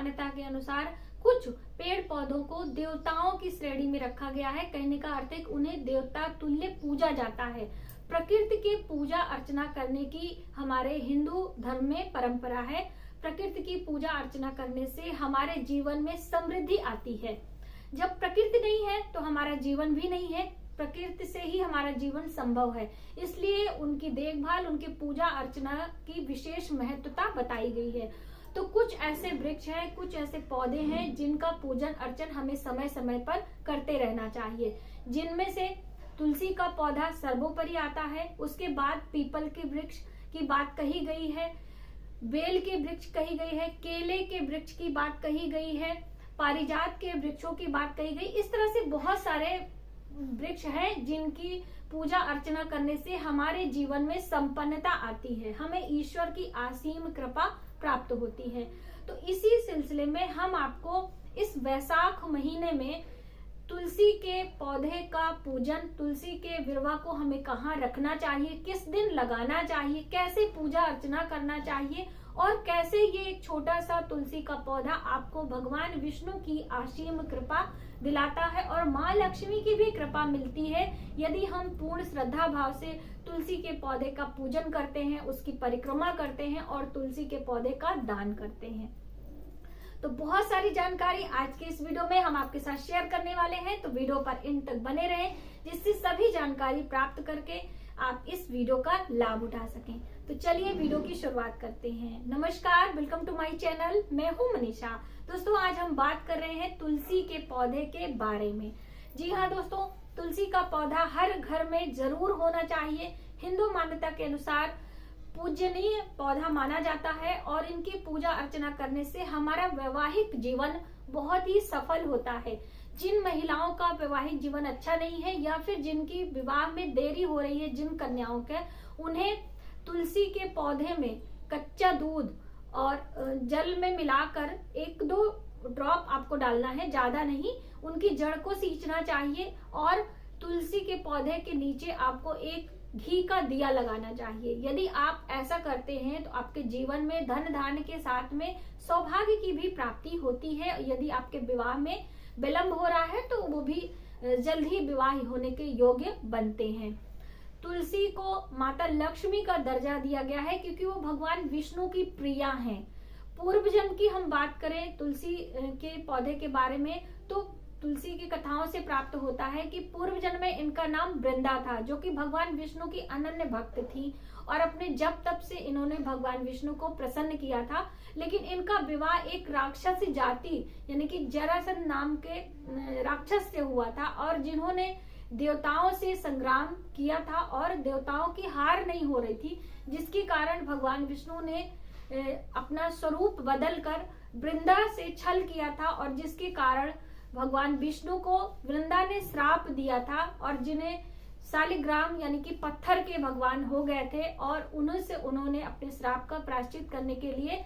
मान्यता के अनुसार कुछ पेड़ पौधों को देवताओं की श्रेणी में रखा गया है। कहने का अर्थ है कि उन्हें देवता तुल्य पूजा जाता है। प्रकृति की पूजा अर्चना करने की हमारे हिंदू धर्म में परंपरा है। प्रकृति की पूजा अर्चना करने से हमारे जीवन में समृद्धि आती है। जब प्रकृति नहीं है तो हमारा जीवन भी नहीं है। प्रकृति से ही हमारा जीवन संभव है, इसलिए उनकी देखभाल, उनकी पूजा अर्चना की विशेष महत्वता बताई गई है। तो कुछ ऐसे वृक्ष हैं, कुछ ऐसे पौधे हैं जिनका पूजन अर्चन हमें समय समय पर करते रहना चाहिए। जिनमें से तुलसी का पौधा सर्वोपरि आता है। उसके बाद पीपल के वृक्ष की बात कही गई है, बेल के वृक्ष कही गई है, केले के वृक्ष की बात कही गई है, पारिजात के वृक्षों की बात कही गई। इस तरह से बहुत सारे वृक्ष हैं जिनकी पूजा अर्चना करने से हमारे जीवन में संपन्नता आती है, हमें ईश्वर की असीम कृपा प्राप्त होती है। तो इसी सिलसिले में हम आपको इस वैशाख महीने में तुलसी के पौधे का पूजन, तुलसी के विरवा को हमें कहाँ रखना चाहिए, किस दिन लगाना चाहिए, कैसे पूजा अर्चना करना चाहिए और कैसे ये एक छोटा सा तुलसी का पौधा आपको भगवान विष्णु की असीम कृपा दिलाता है और माँ लक्ष्मी की भी कृपा मिलती है यदि हम पूर्ण श्रद्धा भाव से तुलसी के पौधे का पूजन करते हैं, उसकी परिक्रमा करते हैं और तुलसी के पौधे का दान करते हैं। तो बहुत सारी जानकारी आज के इस वीडियो में हम आपके साथ शेयर करने वाले हैं, तो वीडियो पर इन तक बने रहें जिससे सभी जानकारी प्राप्त करके आप इस वीडियो का लाभ उठा सकें। तो चलिए वीडियो की शुरुआत करते हैं। नमस्कार, वेलकम टू माय चैनल। मैं हूं मनीषा। दोस्तों, आज हम बात कर रहे हैं तुलसी के पौधे के बारे में। जी हाँ दोस्तों, तुलसी का पौधा हर घर में जरूर होना चाहिए। हिंदू मान्यता के अनुसार पूजनीय पौधा माना जाता है और इनकी पूजा अर्चना करने से हमारा वैवाहिक जीवन बहुत ही सफल होता है। जिन महिलाओं का वैवाहिक जीवन अच्छा नहीं है या फिर जिनकी विवाह में देरी हो रही है, जिन कन्याओं के, उन्हें तुलसी के पौधे में कच्चा दूध और जल में मिलाकर 1-2 ड्रॉप आपको डालना है, ज्यादा नहीं। उनकी जड़ को सींचना चाहिए और तुलसी के पौधे के नीचे आपको एक घी का दिया लगाना चाहिए। यदि आप ऐसा करते हैं तो आपके जीवन में धन धान्य के साथ में सौभाग्य की भी प्राप्ति होती है। यदि आपके विवाह में विलंब हो रहा है तो वो भी जल्द ही विवाह होने के योग्य बनते हैं। तुलसी को माता लक्ष्मी का दर्जा दिया गया है क्योंकि वो भगवान विष्णु की प्रिया हैं। पूर्व जन्म की हम बात करें तुलसी के पौधे के बारे में तो तुलसी की कथाओं से प्राप्त होता है कि पूर्व जन्म में इनका नाम वृंदा था, जो कि भगवान विष्णु की अनन्य भक्त थी और अपने जप तप से इन्होंने भगवान विष्णु को प्रसन्न किया था। लेकिन इनका विवाह एक राक्षसी जाति यानी कि जरासंध नाम के राक्षस से हुआ था और जिन्होंने देवताओं से संग्राम किया था और देवताओं की हार नहीं हो रही थी, जिसके कारण भगवान विष्णु ने अपना स्वरूप बदलकर वृंदा से छल किया था और जिसके कारण भगवान विष्णु को वृंदा ने श्राप दिया था और जिन्हें शालिग्राम यानी कि पत्थर के भगवान हो गए थे और उन्होंने अपने श्राप का प्रायश्चित करने के लिए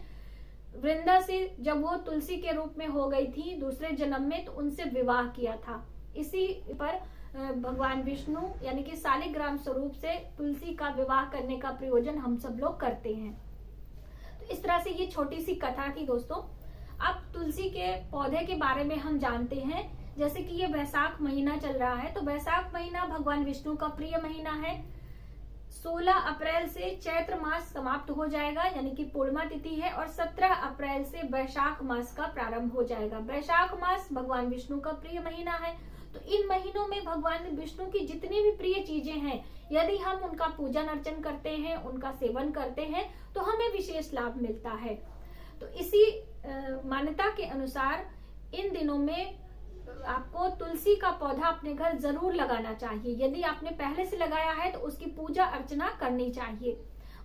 वृंदा से, जब वो तुलसी के रूप में हो गई थी दूसरे जन्म में, तो उनसे विवाह किया था। इसी पर भगवान विष्णु यानी कि शालिग्राम स्वरूप से तुलसी का विवाह करने का प्रयोजन हम सब लोग करते हैं। तो इस तरह से ये छोटी सी कथा थी दोस्तों। अब तुलसी के पौधे के बारे में हम जानते हैं। जैसे कि ये वैशाख महीना चल रहा है तो वैशाख महीना भगवान विष्णु का प्रिय महीना है। 16 अप्रैल से चैत्र मास समाप्त हो जाएगा यानी कि पूर्णिमा तिथि है और 17 अप्रैल से वैशाख मास का प्रारंभ हो जाएगा। वैशाख मास भगवान विष्णु का प्रिय महीना है। तो इन महीनों में भगवान विष्णु की जितनी भी प्रिय चीजें हैं, यदि हम उनका पूजन अर्चन करते हैं, उनका सेवन करते हैं तो हमें विशेष लाभ मिलता है। तो इसी मान्यता के अनुसार इन दिनों में आपको तुलसी का पौधा अपने घर जरूर लगाना चाहिए। यदि आपने पहले से लगाया है तो उसकी पूजा अर्चना करनी चाहिए।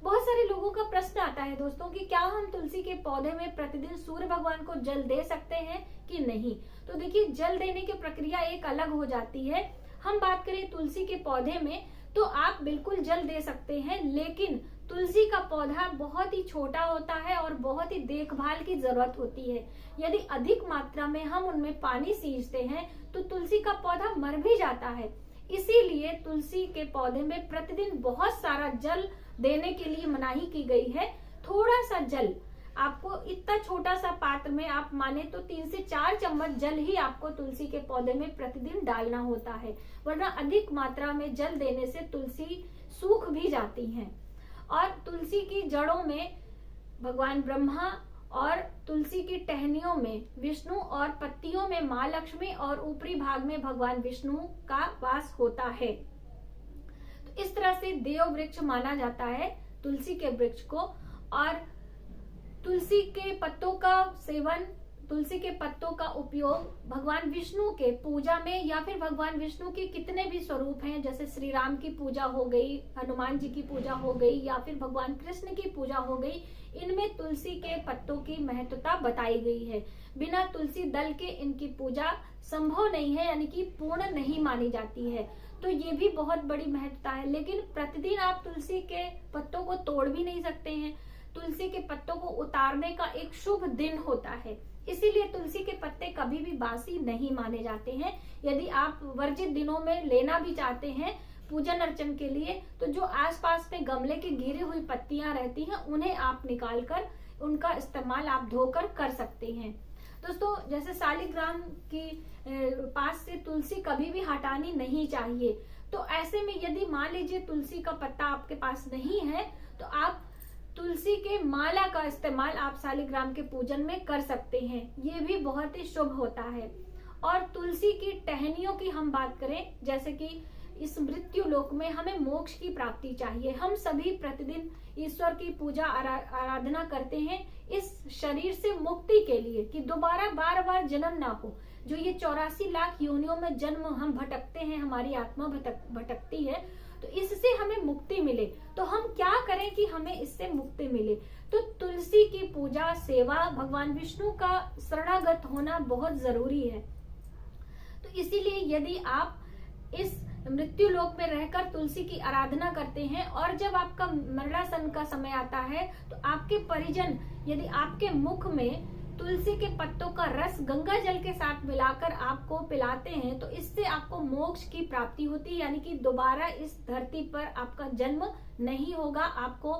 बहुत सारे लोगों का प्रश्न आता है दोस्तों कि क्या हम तुलसी के पौधे में प्रतिदिन सूर्य भगवान को जल दे सकते हैं कि नहीं। तो देखिए, जल देने की प्रक्रिया एक अलग हो जाती है। हम बात करें तुलसी के पौधे में तो आप बिल्कुल जल दे सकते हैं, लेकिन तुलसी का पौधा बहुत ही छोटा होता है और बहुत ही देखभाल की जरूरत होती है। यदि अधिक मात्रा में हम उनमें पानी सींचते हैं तो तुलसी का पौधा मर भी जाता है। इसीलिए तुलसी के पौधे में प्रतिदिन बहुत सारा जल देने के लिए मनाही की गई है। थोड़ा सा जल आपको इतना छोटा सा पात्र में आप माने तो 3 से 4 चम्मच जल ही आपको तुलसी के पौधे में प्रतिदिन डालना होता है, वरना अधिक मात्रा में जल देने से तुलसी सूख भी जाती है। और तुलसी की जड़ों में भगवान ब्रह्मा और तुलसी की टहनियों में विष्णु और पत्तियों में माँ लक्ष्मी और ऊपरी भाग में भगवान विष्णु का वास होता है। तो इस तरह से देव वृक्ष माना जाता है तुलसी के वृक्ष को। और तुलसी के पत्तों का सेवन, तुलसी के पत्तों का उपयोग भगवान विष्णु के पूजा में या फिर भगवान विष्णु के कितने भी स्वरूप हैं, जैसे श्री राम की पूजा हो गई, हनुमान जी की पूजा हो गई या फिर भगवान कृष्ण की पूजा हो गई, इनमें तुलसी के पत्तों की महत्वता बताई गई है। बिना तुलसी दल के इनकी पूजा संभव नहीं है, यानी कि पूर्ण नहीं मानी जाती है। तो ये भी बहुत बड़ी महत्वता है। लेकिन प्रतिदिन आप तुलसी के पत्तों को तोड़ भी नहीं सकते हैं। तुलसी के पत्तों को उतारने का एक शुभ दिन होता है, इसीलिए तुलसी के पत्ते कभी भी बासी नहीं माने जाते हैं। यदि आप वर्जित दिनों में लेना भी चाहते हैं पूजन अर्चन के लिए, तो जो आसपास में गमले की गिरी हुई पत्तियां रहती हैं उन्हें आप निकालकर उनका इस्तेमाल आप धोकर कर सकते हैं। दोस्तों, जैसे शालिग्राम की पास से तुलसी कभी भी हटानी नहीं चाहिए। तो ऐसे में यदि मान लीजिए तुलसी का पत्ता आपके पास नहीं है, तो आप तुलसी के माला का इस्तेमाल आप शालिग्राम के पूजन में कर सकते हैं। ये भी बहुत ही शुभ होता है। और तुलसी की टहनियों की हम बात करें, जैसे कि इस मृत्यु लोक में हमें मोक्ष की प्राप्ति चाहिए। हम सभी प्रतिदिन ईश्वर की पूजा आराधना करते हैं इस शरीर से मुक्ति के लिए, कि दोबारा बार बार जन्म ना हो। जो ये 84 लाख योनियों में जन्म हम भटकते हैं, हमारी आत्मा भटकती है, तो इससे हमें मुक्ति मिले। तो हम क्या करें कि हमें इससे मुक्ति मिले? तो तुलसी की पूजा, सेवा, भगवान विष्णु का शरणागत होना बहुत जरूरी है। तो इसीलिए यदि आप इस मृत्यु लोक में रहकर तुलसी की आराधना करते हैं और जब आपका मरणासन का समय आता है, तो आपके परिजन यदि आपके मुख में तुलसी के पत्तों का रस गंगा जल के साथ मिलाकर आपको पिलाते हैं, तो इससे आपको मोक्ष की प्राप्ति होती है, यानी कि दोबारा इस धरती पर आपका जन्म नहीं होगा, आपको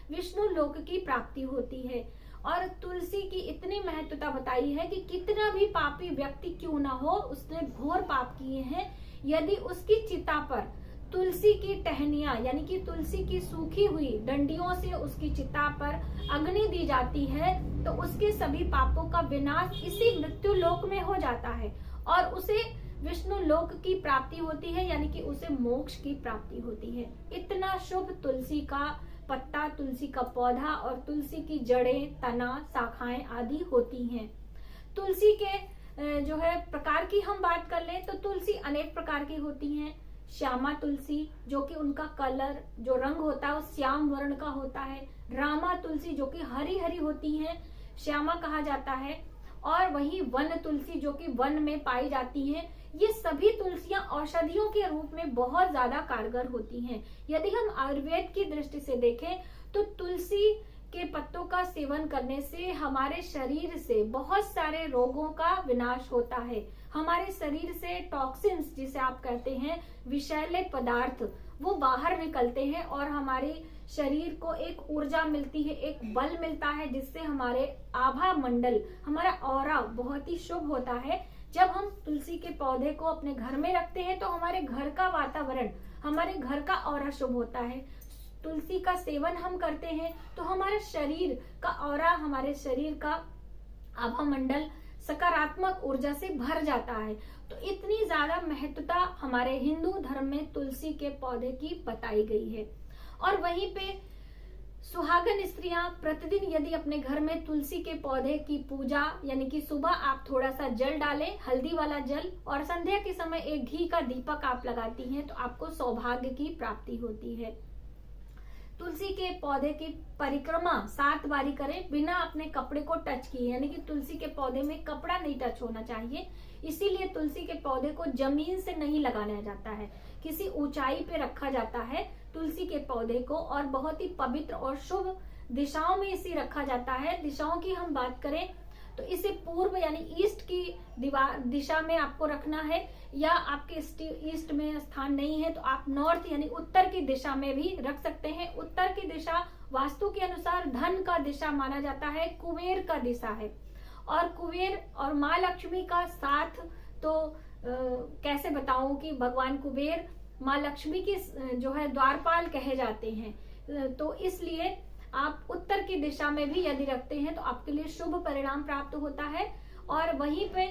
विष्णु लोक की प्राप्ति होती है। और तुलसी की इतनी महत्वता बताई है कि कितना भी पापी व्यक्ति क्यों ना हो, उसने घोर पाप किए हैं, यदि उसकी चिता पर तुलसी की टहनियां यानी कि तुलसी की सूखी हुई डंडियों से उसकी चिता पर अग्नि दी जाती है, तो उसके सभी पापों का विनाश इसी मृत्यु लोक में हो जाता है और उसे विष्णु लोक की प्राप्ति होती है, यानी कि उसे मोक्ष की प्राप्ति होती है। इतना शुभ तुलसी का पत्ता, तुलसी का पौधा और तुलसी की जड़ें, तना, शाखाएं आदि होती हैं। तुलसी के जो है प्रकार की हम बात कर लें तो तुलसी अनेक प्रकार की होती हैं। श्यामा तुलसी, जो कि उनका कलर, जो रंग होता है वो श्याम वर्ण का होता है। रामा तुलसी, जो कि हरी हरी होती हैं, श्यामा कहा जाता है। और वही वन तुलसी, जो कि वन में पाई जाती हैं। ये सभी तुलसियां औषधियों के रूप में बहुत ज्यादा कारगर होती हैं। यदि हम आयुर्वेद की दृष्टि से देखें तो तुलसी के पत्तों का सेवन करने से हमारे शरीर से बहुत सारे रोगों का विनाश होता है। हमारे शरीर से टॉक्सिन्स, जिसे आप कहते हैं विषैले पदार्थ, वो बाहर निकलते हैं और हमारे शरीर को एक ऊर्जा मिलती है, एक बल मिलता है, जिससे हमारे आभा मंडल, हमारा ऑरा बहुत ही शुभ होता है। जब हम तुलसी के पौधे को अपने घर में रखते हैं तो हमारे घर का वातावरण, हमारे घर का ऑरा शुभ होता है। तुलसी का सेवन हम करते हैं तो हमारे शरीर का ऑरा, हमारे शरीर का आभा मंडल सकारात्मक ऊर्जा से भर जाता है। तो इतनी ज्यादा महत्वता हमारे हिंदू धर्म में तुलसी के पौधे की बताई गई है। और वहीं पे सुहागन स्त्रियां प्रतिदिन यदि अपने घर में तुलसी के पौधे की पूजा, यानी कि सुबह आप थोड़ा सा जल डालें, हल्दी वाला जल, और संध्या के समय एक घी का दीपक आप लगाती हैं, तो आपको सौभाग्य की प्राप्ति होती है। तुलसी के पौधे की परिक्रमा 7 बारी करें बिना अपने कपड़े को टच किए, यानी कि तुलसी के पौधे में कपड़ा नहीं टच होना चाहिए। इसीलिए तुलसी के पौधे को जमीन से नहीं लगाया जाता है, किसी ऊंचाई पे रखा जाता है तुलसी के पौधे को, और बहुत ही पवित्र और शुभ दिशाओं में इसे रखा जाता है। दिशाओं की हम बात करें तो इसे पूर्व यानी ईस्ट की दिशा में आपको रखना है, या आपके ईस्ट में स्थान नहीं है तो आप नॉर्थ यानी उत्तर की दिशा में भी रख सकते हैं। उत्तर की दिशा वास्तु के अनुसार धन का दिशा माना जाता है, कुबेर का दिशा है। और कुबेर और माँ लक्ष्मी का साथ तो कैसे बताऊं कि भगवान कुबेर माँ लक्ष्मी की जो है द्वारपाल कहे जाते हैं। तो इसलिए आप उत्तर की दिशा में भी यदि रखते हैं तो आपके लिए शुभ परिणाम प्राप्त होता है। और वहीं पे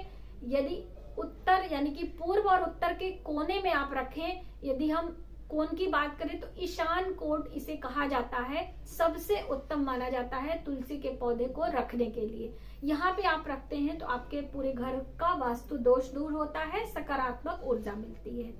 यदि उत्तर यानी कि पूर्व और उत्तर के कोने में आप रखें, यदि हम कोण की बात करें तो ईशान कोण इसे कहा जाता है, सबसे उत्तम माना जाता है तुलसी के पौधे को रखने के लिए। यहाँ पे आप रखते हैं तो आपके पूरे घर का वास्तु दोष दूर होता है, सकारात्मक ऊर्जा मिलती है।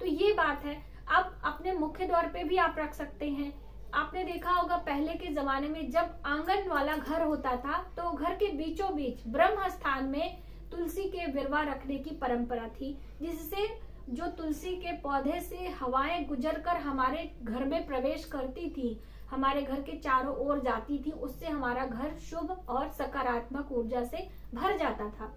तो ये बात है। अब अपने मुख्य द्वार पे भी आप रख सकते हैं। आपने देखा होगा पहले के जमाने में जब आंगन वाला घर होता था तो घर के बीचों बीच ब्रह्म स्थान में तुलसी के विरवा रखने की परंपरा थी, जिससे जो तुलसी के पौधे से हवाएं गुजरकर हमारे घर में प्रवेश करती थी, हमारे घर के चारों ओर जाती थी, उससे हमारा घर शुभ और सकारात्मक ऊर्जा से भर जाता था।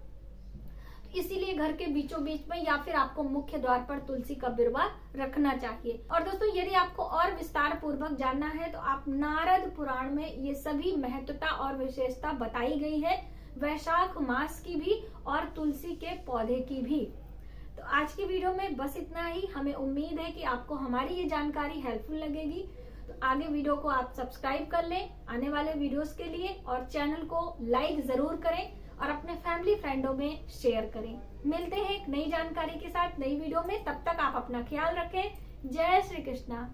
इसीलिए घर के बीचों बीच में या फिर आपको मुख्य द्वार पर तुलसी का बिरवा रखना चाहिए। और दोस्तों यदि आपको और विस्तार पूर्वक जानना है तो आप नारद पुराण में ये सभी महत्वता और विशेषता बताई गई है, वैशाख मास की भी और तुलसी के पौधे की भी। तो आज की वीडियो में बस इतना ही। हमें उम्मीद है कि आपको हमारी ये जानकारी हेल्पफुल लगेगी। तो आगे वीडियो को आप सब्सक्राइब कर लें आने वाले वीडियोस के लिए, और चैनल को लाइक जरूर करें और अपने फैमिली फ्रेंडों में शेयर करें। मिलते हैं एक नई जानकारी के साथ नई वीडियो में, तब तक आप अपना ख्याल रखें। जय श्री कृष्णा।